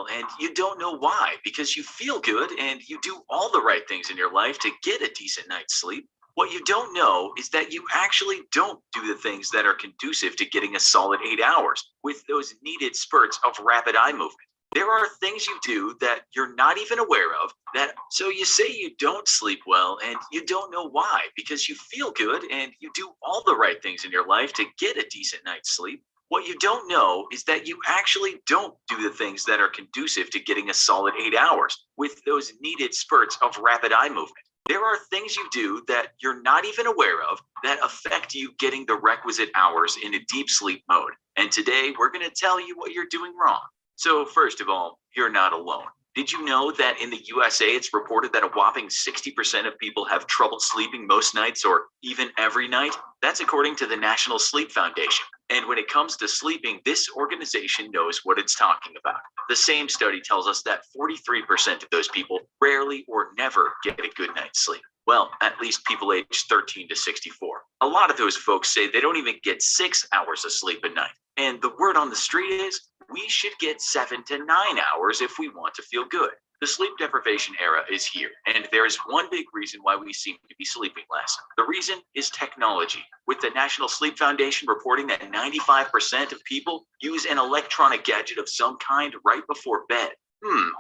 well and you don't know why because you feel good and you do all the right things in your life to get a decent night's sleep. What you don't know is that you actually don't do the things that are conducive to getting a solid 8 hours with those needed spurts of rapid eye movement. There are things you do that you're not even aware of so you say you don't sleep well and you don't know why because you feel good and you do all the right things in your life to get a decent night's sleep. What you don't know is that you actually don't do the things that are conducive to getting a solid 8 hours with those needed spurts of rapid eye movement. There are things you do that you're not even aware of that affect you getting the requisite hours in a deep sleep mode. And today we're going to tell you what you're doing wrong. So first of all, you're not alone. Did you know that in the USA, it's reported that a whopping 60% of people have trouble sleeping most nights or even every night? That's according to the National Sleep Foundation. And when it comes to sleeping, this organization knows what it's talking about. The same study tells us that 43% of those people rarely or never get a good night's sleep. Well, at least people aged 13 to 64. A lot of those folks say they don't even get 6 hours of sleep a night. And the word on the street is we should get 7 to 9 hours if we want to feel good. The sleep deprivation era is here, and there is one big reason why we seem to be sleeping less. The reason is technology, with the National Sleep Foundation reporting that 95% of people use an electronic gadget of some kind right before bed.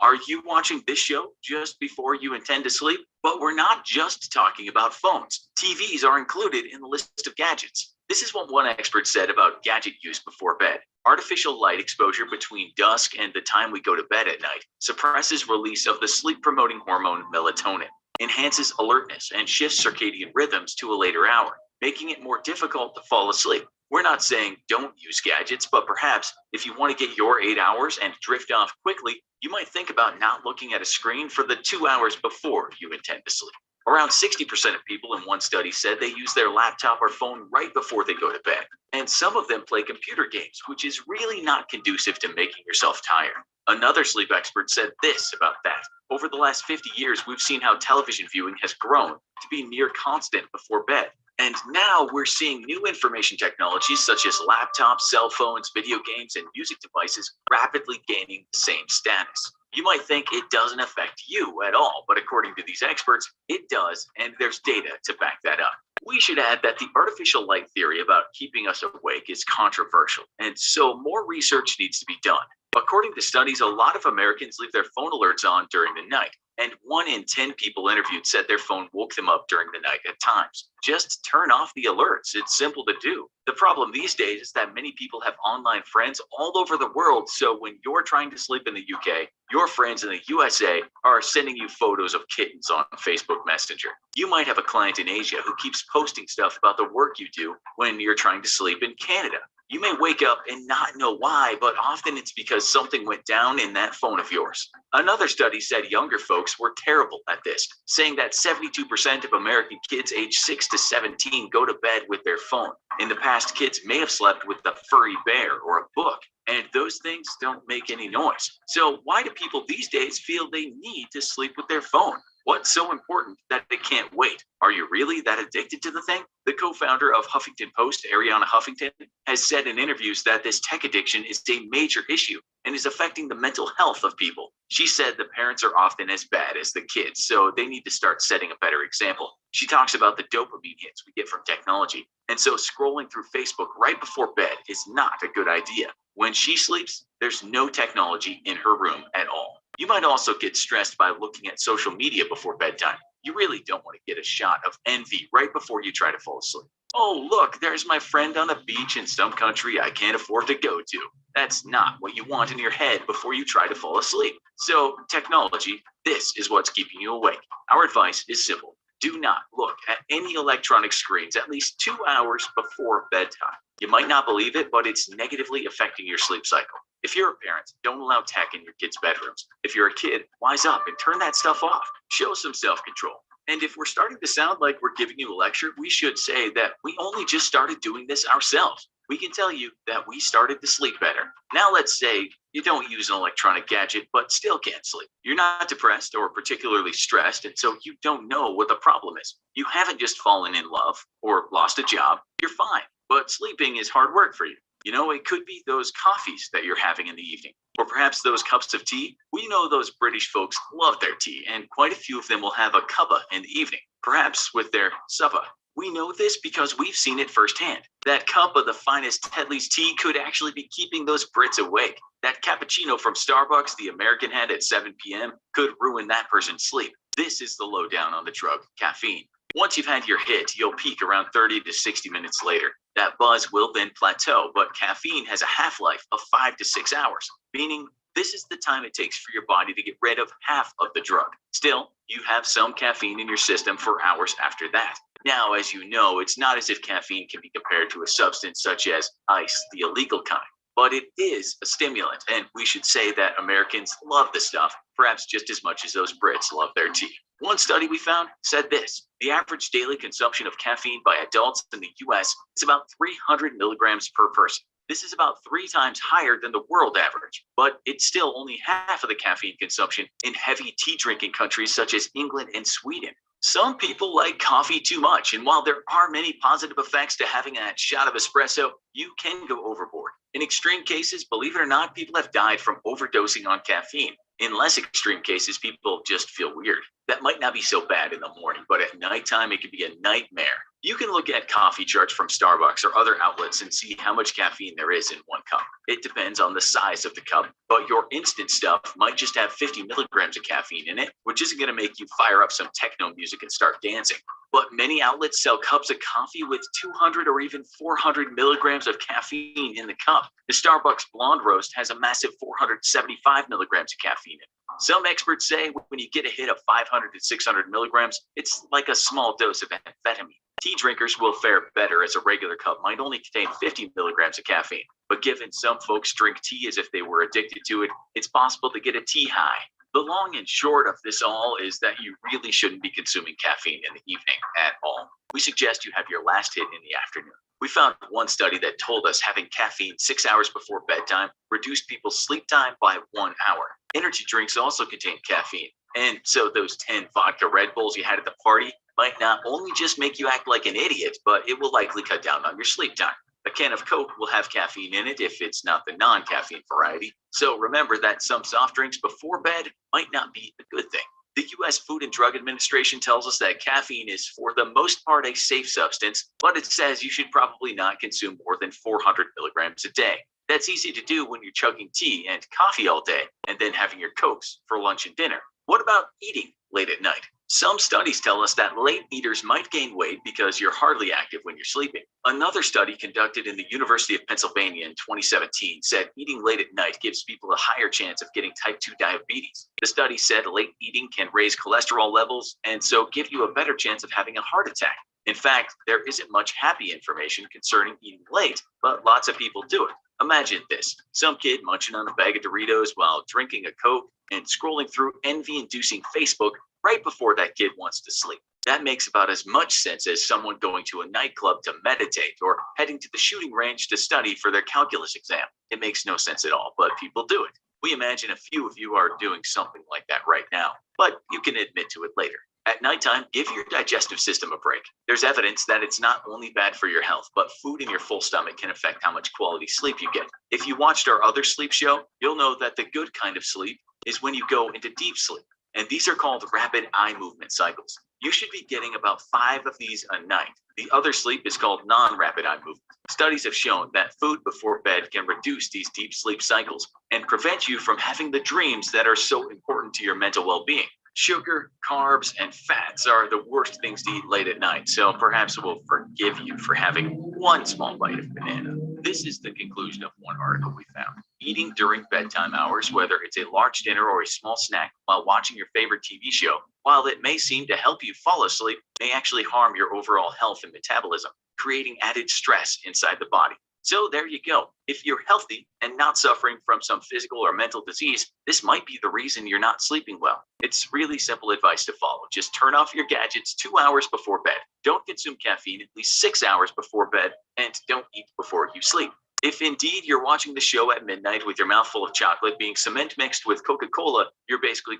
Are you watching this show just before you intend to sleep? But we're not just talking about phones. TVs are included in the list of gadgets. This is what one expert said about gadget use before bed. Artificial light exposure between dusk and the time we go to bed at night suppresses release of the sleep-promoting hormone melatonin, enhances alertness, and shifts circadian rhythms to a later hour, making it more difficult to fall asleep. We're not saying don't use gadgets, but perhaps if you want to get your 8 hours and drift off quickly, you might think about not looking at a screen for the 2 hours before you intend to sleep. Around 60% of people in one study said they use their laptop or phone right before they go to bed. And some of them play computer games, which is really not conducive to making yourself tired. Another sleep expert said this about that. Over the last 50 years, we've seen how television viewing has grown to be near constant before bed. And now we're seeing new information technologies such as laptops, cell phones, video games, and music devices rapidly gaining the same status. You might think it doesn't affect you at all, but according to these experts, it does, and there's data to back that up. We should add that the artificial light theory about keeping us awake is controversial, and so more research needs to be done. According to studies, a lot of Americans leave their phone alerts on during the night, and 1 in 10 people interviewed said their phone woke them up during the night at times. Just turn off the alerts. It's simple to do. The problem these days is that many people have online friends all over the world, so when you're trying to sleep in the UK, your friends in the USA are sending you photos of kittens on Facebook Messenger. You might have a client in Asia who keeps posting stuff about the work you do when you're trying to sleep in Canada. You may wake up and not know why, but often it's because something went down in that phone of yours. Another study said younger folks were terrible at this, saying that 72% of American kids aged 6 to 17 go to bed with their phone. In the past, kids may have slept with a furry bear or a book, and those things don't make any noise. So why do people these days feel they need to sleep with their phone? What's so important that it can't wait? Are you really that addicted to the thing? The co-founder of Huffington Post, Ariana Huffington, has said in interviews that this tech addiction is a major issue and is affecting the mental health of people. She said the parents are often as bad as the kids, so they need to start setting a better example. She talks about the dopamine hits we get from technology, and so scrolling through Facebook right before bed is not a good idea. When she sleeps, there's no technology in her room at all. You might also get stressed by looking at social media before bedtime. You really don't want to get a shot of envy right before you try to fall asleep. Oh, look, there's my friend on the beach in some country I can't afford to go to. That's not what you want in your head before you try to fall asleep. So, technology, this is what's keeping you awake. Our advice is simple. Do not look at any electronic screens at least 2 hours before bedtime. You might not believe it, but it's negatively affecting your sleep cycle. If you're a parent, don't allow tech in your kids' bedrooms. If you're a kid, wise up and turn that stuff off. Show some self-control. And if we're starting to sound like we're giving you a lecture, we should say that we only just started doing this ourselves. We can tell you that we started to sleep better. Now let's say you don't use an electronic gadget, but still can't sleep. You're not depressed or particularly stressed, and so you don't know what the problem is. You haven't just fallen in love or lost a job. You're fine, but sleeping is hard work for you. It could be those coffees that you're having in the evening, or perhaps those cups of tea. We know those British folks love their tea, and quite a few of them will have a cuppa in the evening, perhaps with their supper. We know this because we've seen it firsthand. That cup of the finest Tetley's tea could actually be keeping those Brits awake. That cappuccino from Starbucks the American had at 7 p.m. could ruin that person's sleep. This is the lowdown on the drug, caffeine. Once you've had your hit, you'll peak around 30 to 60 minutes later. That buzz will then plateau, but caffeine has a half-life of 5 to 6 hours, meaning this is the time it takes for your body to get rid of half of the drug. Still, you have some caffeine in your system for hours after that. Now, as you know, it's not as if caffeine can be compared to a substance such as ice, the illegal kind, but it is a stimulant, and we should say that Americans love the stuff, perhaps just as much as those Brits love their tea. One study we found said this: the average daily consumption of caffeine by adults in the US is about 300 milligrams per person. This is about 3 times higher than the world average, but it's still only half of the caffeine consumption in heavy tea drinking countries such as England and Sweden. Some people like coffee too much, and while there are many positive effects to having that shot of espresso, you can go overboard. In extreme cases, believe it or not, people have died from overdosing on caffeine. In less extreme cases, people just feel weird. That might not be so bad in the morning, but at nighttime, it can be a nightmare. You can look at coffee charts from Starbucks or other outlets and see how much caffeine there is in one cup. It depends on the size of the cup, but your instant stuff might just have 50 milligrams of caffeine in it, which isn't going to make you fire up some techno music and start dancing. But many outlets sell cups of coffee with 200 or even 400 milligrams of caffeine in the cup. The Starbucks Blonde Roast has a massive 475 milligrams of caffeine in it. Some experts say when you get a hit of 500 to 600 milligrams, it's like a small dose of amphetamine. Tea drinkers will fare better, as a regular cup might only contain 50 milligrams of caffeine. But given some folks drink tea as if they were addicted to it, it's possible to get a tea high. The long and short of this all is that you really shouldn't be consuming caffeine in the evening at all. We suggest you have your last hit in the afternoon. We found one study that told us having caffeine 6 hours before bedtime reduced people's sleep time by 1 hour. Energy drinks also contain caffeine, and so those 10 vodka Red Bulls you had at the party might not only just make you act like an idiot, but it will likely cut down on your sleep time. A can of Coke will have caffeine in it if it's not the non-caffeine variety. So remember that some soft drinks before bed might not be a good thing. The U.S. Food and Drug Administration tells us that caffeine is for the most part a safe substance, but it says you should probably not consume more than 400 milligrams a day. That's easy to do when you're chugging tea and coffee all day and then having your Cokes for lunch and dinner. What about eating late at night? Some studies tell us that late eaters might gain weight because you're hardly active when you're sleeping. Another study conducted in the University of Pennsylvania in 2017 said eating late at night gives people a higher chance of getting type 2 diabetes. The study said late eating can raise cholesterol levels and so give you a better chance of having a heart attack. In fact, there isn't much happy information concerning eating late, but lots of people do it. Imagine this: some kid munching on a bag of Doritos while drinking a Coke and scrolling through envy-inducing Facebook right before that kid wants to sleep. That makes about as much sense as someone going to a nightclub to meditate or heading to the shooting range to study for their calculus exam. It makes no sense at all, but people do it. We imagine a few of you are doing something like that right now, but you can admit to it later. At nighttime, give your digestive system a break. There's evidence that it's not only bad for your health, but food in your full stomach can affect how much quality sleep you get. If you watched our other sleep show, you'll know that the good kind of sleep is when you go into deep sleep. And these are called rapid eye movement cycles. You should be getting about 5 of these a night. The other sleep is called non-rapid eye movement. Studies have shown that food before bed can reduce these deep sleep cycles and prevent you from having the dreams that are so important to your mental well-being. Sugar, carbs, and fats are the worst things to eat late at night, so perhaps we'll forgive you for having one small bite of banana. This is the conclusion of one article we found. Eating during bedtime hours, whether it's a large dinner or a small snack while watching your favorite TV show, while it may seem to help you fall asleep, may actually harm your overall health and metabolism, creating added stress inside the body. So there you go. If you're healthy and not suffering from some physical or mental disease, this might be the reason you're not sleeping well. It's really simple advice to follow. Just turn off your gadgets 2 hours before bed. Don't consume caffeine at least 6 hours before bed, and don't eat before you sleep. If indeed you're watching the show at midnight with your mouth full of chocolate being cement mixed with Coca-Cola, you're basically